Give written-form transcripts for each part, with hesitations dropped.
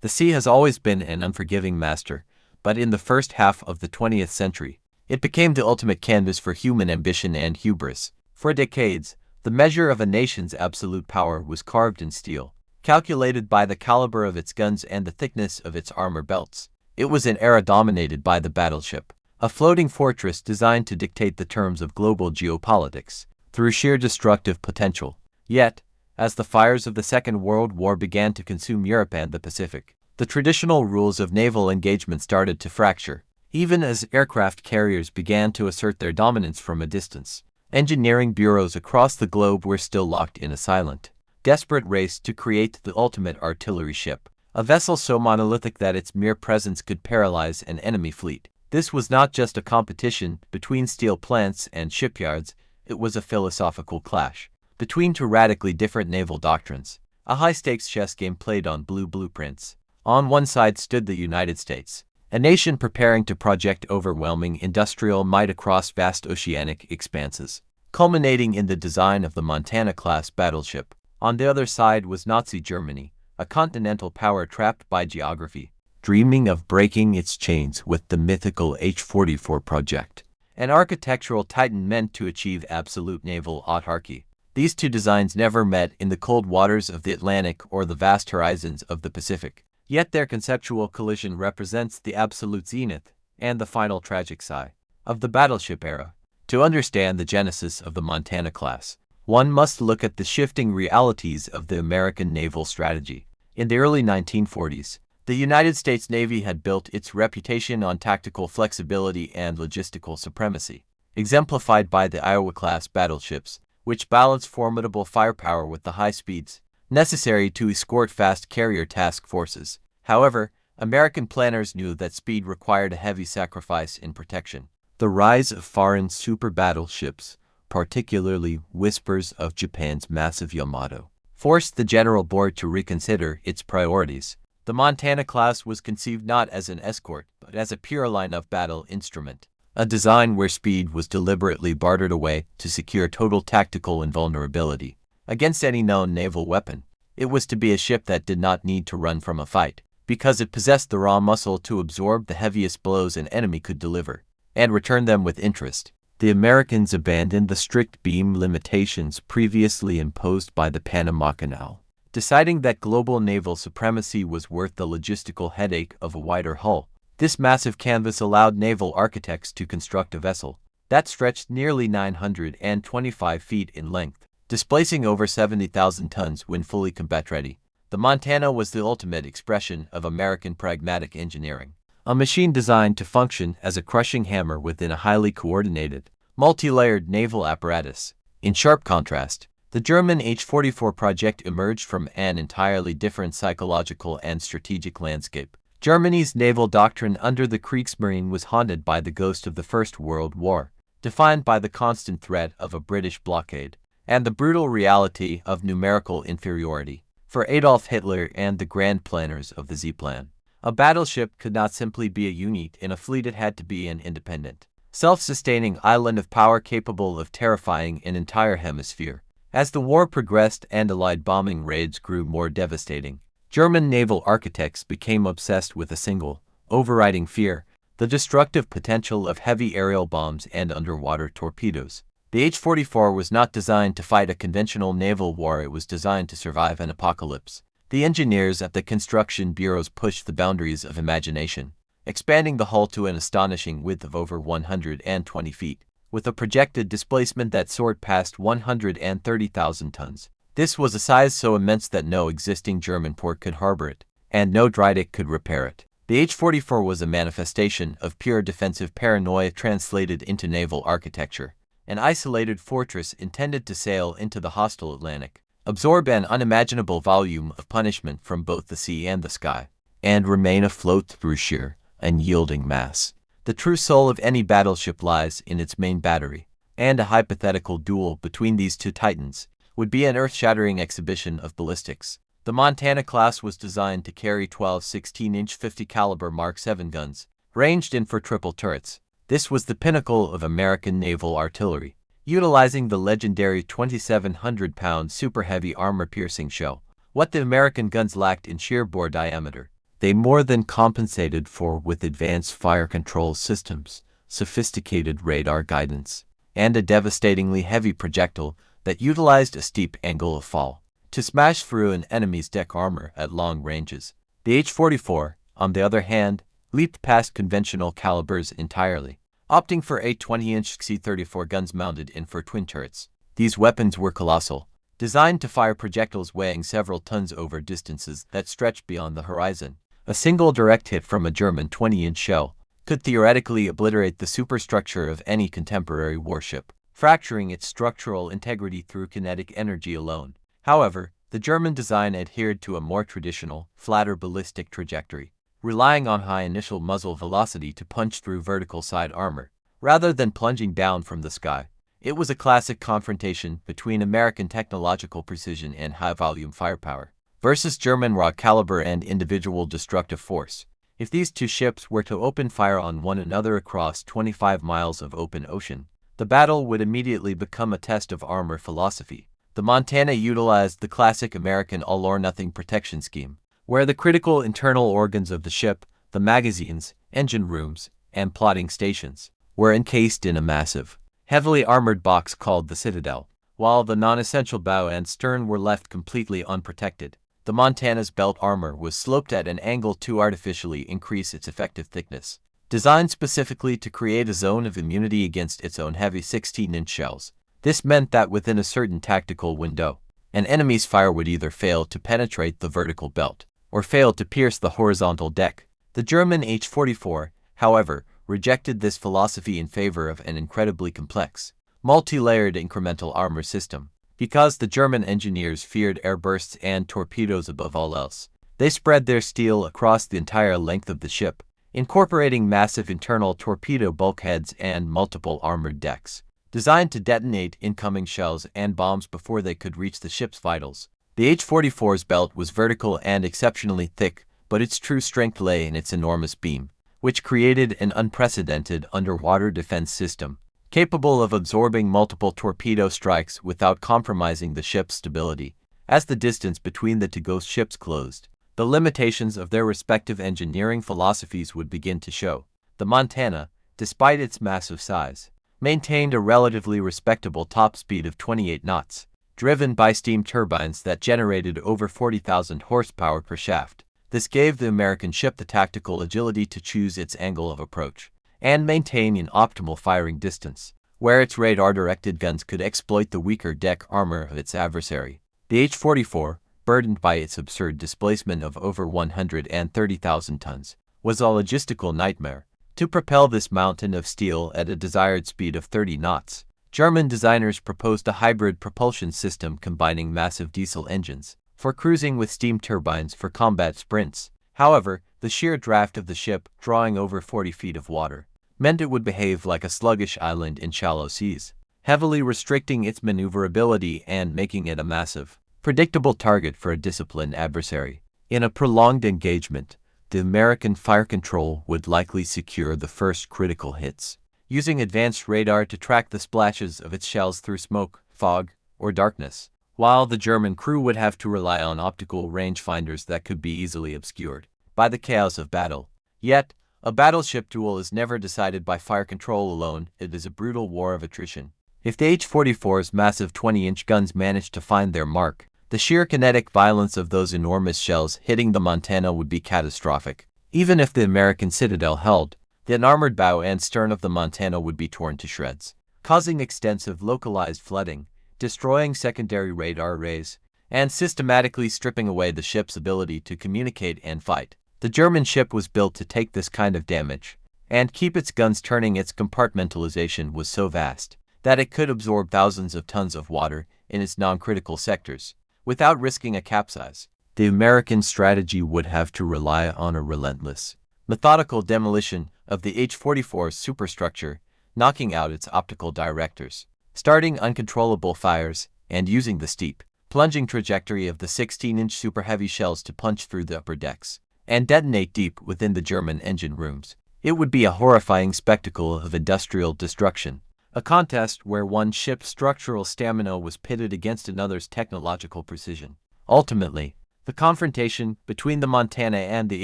The sea has always been an unforgiving master, but in the first half of the 20th century, it became the ultimate canvas for human ambition and hubris. For decades, the measure of a nation's absolute power was carved in steel, calculated by the caliber of its guns and the thickness of its armor belts. It was an era dominated by the battleship, a floating fortress designed to dictate the terms of global geopolitics through sheer destructive potential. Yet, as the fires of the Second World War began to consume Europe and the Pacific, the traditional rules of naval engagement started to fracture. Even as aircraft carriers began to assert their dominance from a distance, engineering bureaus across the globe were still locked in a silent, desperate race to create the ultimate artillery ship, a vessel so monolithic that its mere presence could paralyze an enemy fleet. This was not just a competition between steel plants and shipyards, it was a philosophical clash between two radically different naval doctrines, a high-stakes chess game played on blue blueprints. On one side stood the United States, a nation preparing to project overwhelming industrial might across vast oceanic expanses, culminating in the design of the Montana-class battleship. On the other side was Nazi Germany, a continental power trapped by geography, dreaming of breaking its chains with the mythical H-44 project, an architectural titan meant to achieve absolute naval autarky. These two designs never met in the cold waters of the Atlantic or the vast horizons of the Pacific. Yet their conceptual collision represents the absolute zenith and the final tragic sigh of the battleship era. To understand the genesis of the Montana class, one must look at the shifting realities of the American naval strategy. In the early 1940s, the United States Navy had built its reputation on tactical flexibility and logistical supremacy, exemplified by the Iowa-class battleships, which balanced formidable firepower with the high speeds necessary to escort fast carrier task forces. However, American planners knew that speed required a heavy sacrifice in protection. The rise of foreign super battleships, particularly whispers of Japan's massive Yamato, forced the General Board to reconsider its priorities. The Montana class was conceived not as an escort, but as a pure line-of battle instrument, a design where speed was deliberately bartered away to secure total tactical invulnerability against any known naval weapon. It was to be a ship that did not need to run from a fight, because it possessed the raw muscle to absorb the heaviest blows an enemy could deliver, and return them with interest. The Americans abandoned the strict beam limitations previously imposed by the Panama Canal, deciding that global naval supremacy was worth the logistical headache of a wider hull. This massive canvas allowed naval architects to construct a vessel that stretched nearly 925 feet in length, displacing over 70,000 tons when fully combat-ready. The Montana was the ultimate expression of American pragmatic engineering, a machine designed to function as a crushing hammer within a highly coordinated, multi-layered naval apparatus. In sharp contrast, the German H-44 project emerged from an entirely different psychological and strategic landscape. Germany's naval doctrine under the Kriegsmarine was haunted by the ghost of the First World War, defined by the constant threat of a British blockade and the brutal reality of numerical inferiority. For Adolf Hitler and the grand planners of the Z-Plan, a battleship could not simply be a unit in a fleet, it had to be an independent, self-sustaining island of power capable of terrifying an entire hemisphere. As the war progressed and Allied bombing raids grew more devastating, German naval architects became obsessed with a single, overriding fear: the destructive potential of heavy aerial bombs and underwater torpedoes. The H-44 was not designed to fight a conventional naval war, it was designed to survive an apocalypse. The engineers at the construction bureaus pushed the boundaries of imagination, expanding the hull to an astonishing width of over 120 feet, with a projected displacement that soared past 130,000 tons. This was a size so immense that no existing German port could harbor it, and no Drydick could repair it. The H-44 was a manifestation of pure defensive paranoia translated into naval architecture, an isolated fortress intended to sail into the hostile Atlantic, absorb an unimaginable volume of punishment from both the sea and the sky, and remain afloat through sheer, unyielding mass. The true soul of any battleship lies in its main battery, and a hypothetical duel between these two titans would be an earth-shattering exhibition of ballistics. The Montana class was designed to carry 12 16-inch 50-caliber Mark 7 guns, ranged in for triple turrets. This was the pinnacle of American naval artillery, utilizing the legendary 2,700-pound super-heavy armor-piercing shell. What the American guns lacked in sheer bore diameter, They more than compensated for with advanced fire control systems, sophisticated radar guidance, and a devastatingly heavy projectile that utilized a steep angle of fall to smash through an enemy's deck armor at long ranges. The H-44, on the other hand, leaped past conventional calibers entirely, opting for 8 20-inch C-34 guns mounted in for twin turrets. These weapons were colossal, designed to fire projectiles weighing several tons over distances that stretched beyond the horizon. A single direct hit from a German 20-inch shell could theoretically obliterate the superstructure of any contemporary warship, fracturing its structural integrity through kinetic energy alone. However, the German design adhered to a more traditional, flatter ballistic trajectory, relying on high initial muzzle velocity to punch through vertical side armor, rather than plunging down from the sky. It was a classic confrontation between American technological precision and high-volume firepower versus German raw caliber and individual destructive force. If these two ships were to open fire on one another across 25 miles of open ocean, the battle would immediately become a test of armor philosophy. The Montana utilized the classic American all-or-nothing protection scheme, where the critical internal organs of the ship, the magazines, engine rooms, and plotting stations, were encased in a massive, heavily armored box called the Citadel, while the non-essential bow and stern were left completely unprotected. The Montana's belt armor was sloped at an angle to artificially increase its effective thickness, designed specifically to create a zone of immunity against its own heavy 16-inch shells. This meant that within a certain tactical window, an enemy's fire would either fail to penetrate the vertical belt or fail to pierce the horizontal deck. The German H-44, however, rejected this philosophy in favor of an incredibly complex, multi-layered incremental armor system. Because the German engineers feared airbursts and torpedoes above all else, they spread their steel across the entire length of the ship, incorporating massive internal torpedo bulkheads and multiple armored decks, designed to detonate incoming shells and bombs before they could reach the ship's vitals. The H-44's belt was vertical and exceptionally thick, but its true strength lay in its enormous beam, which created an unprecedented underwater defense system, capable of absorbing multiple torpedo strikes without compromising the ship's stability. As the distance between the two ghost ships closed, the limitations of their respective engineering philosophies would begin to show. The Montana, despite its massive size, maintained a relatively respectable top speed of 28 knots, driven by steam turbines that generated over 40,000 horsepower per shaft. This gave the American ship the tactical agility to choose its angle of approach and maintain an optimal firing distance, where its radar-directed guns could exploit the weaker deck armor of its adversary. The H-44, burdened by its absurd displacement of over 130,000 tons, was a logistical nightmare. To propel this mountain of steel at a desired speed of 30 knots, German designers proposed a hybrid propulsion system combining massive diesel engines for cruising with steam turbines for combat sprints. However, the sheer draft of the ship, drawing over 40 feet of water, meant it would behave like a sluggish island in shallow seas, heavily restricting its maneuverability and making it a massive, predictable target for a disciplined adversary. In a prolonged engagement, the American fire control would likely secure the first critical hits, using advanced radar to track the splashes of its shells through smoke, fog, or darkness, while the German crew would have to rely on optical rangefinders that could be easily obscured by the chaos of battle. Yet, a battleship duel is never decided by fire control alone. It is a brutal war of attrition. If the H-44's massive 20-inch guns managed to find their mark, the sheer kinetic violence of those enormous shells hitting the Montana would be catastrophic. Even if the American Citadel held, the unarmored bow and stern of the Montana would be torn to shreds, causing extensive localized flooding, destroying secondary radar arrays, and systematically stripping away the ship's ability to communicate and fight. The German ship was built to take this kind of damage and keep its guns turning. Its compartmentalization was so vast that it could absorb thousands of tons of water in its non-critical sectors without risking a capsize. The American strategy would have to rely on a relentless, methodical demolition of the H-44's superstructure, knocking out its optical directors, starting uncontrollable fires, and using the steep, plunging trajectory of the 16-inch super heavy shells to punch through the upper decks and detonate deep within the German engine rooms. It would be a horrifying spectacle of industrial destruction, a contest where one ship's structural stamina was pitted against another's technological precision. Ultimately, The confrontation between the Montana and the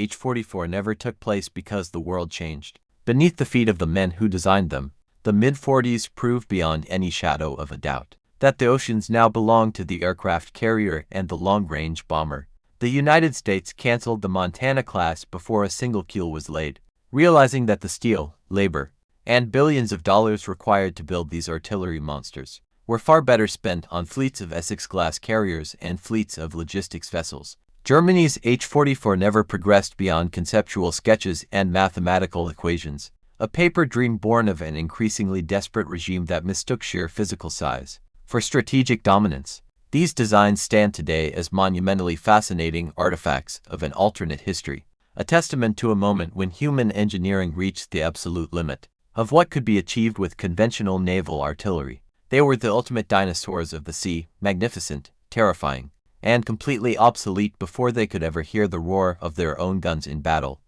H-44 never took place because the world changed. Beneath the feet of the men who designed them, the mid-40s proved beyond any shadow of a doubt that the oceans now belonged to the aircraft carrier and the long-range bomber. The United States canceled the Montana class before a single keel was laid, realizing that the steel, labor, and billions of dollars required to build these artillery monsters were far better spent on fleets of Essex-class carriers and fleets of logistics vessels. Germany's H-44 never progressed beyond conceptual sketches and mathematical equations, a paper dream born of an increasingly desperate regime that mistook sheer physical size for strategic dominance. These designs stand today as monumentally fascinating artifacts of an alternate history, a testament to a moment when human engineering reached the absolute limit of what could be achieved with conventional naval artillery. They were the ultimate dinosaurs of the sea, magnificent, terrifying, and completely obsolete before they could ever hear the roar of their own guns in battle.